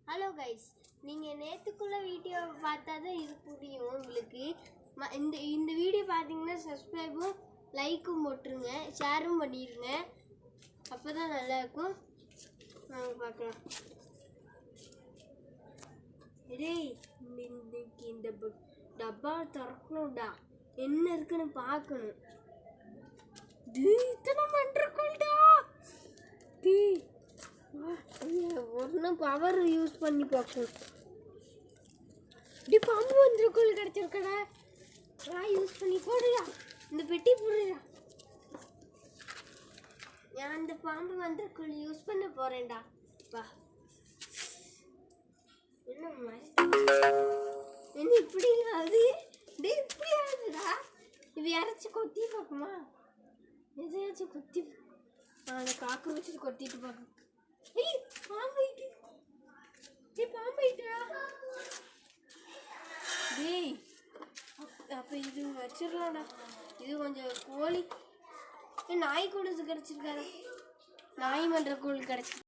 Hello guys, நீங்கள் நேற்றுக்குள்ள video பார்த்தா தான் இது புரியும் உங்களுக்கு. இந்த வீடியோ பார்த்தீங்கன்னா சப்ஸ்கிரைபும் லைக்கும் போட்டுருங்க, ஷேரும் பண்ணிடுங்க. அப்போ தான் நல்லாயிருக்கும். நாங்கள் பார்க்கலாம். டேய், இந்த டப்பா திறக்கணும்டா, என்ன இருக்குன்னு பார்க்கணும். இத்தனை மண்டக்கும்டா. ஒன்றும் பவர் யூஸ் பண்ணி பார்க்கணும். இப்படி பாம்பு வந்துருக்குள் கிடச்சிருக்கடா. யூஸ் பண்ணி போடுடா, இந்த பெட்டி போடுடா. நான் அந்த பாம்பு வந்துருக்குள் யூஸ் பண்ண போறேன்டா. வா, என்ன இப்படி அது இப்படி ஆகுதுடா. இது யாராச்சும் கொத்தி பார்க்குமா? எதையாச்சும் கொத்தி அந்த காக்கை வச்சு கொத்திட்டு பார்க்க. டேய், அப்போ இது வச்சிடலாம்டா. இது கொஞ்சம் கோழி நாய் கூட கிடச்சிருக்காரு. நாய் மன்ற கோழி கிடச்சி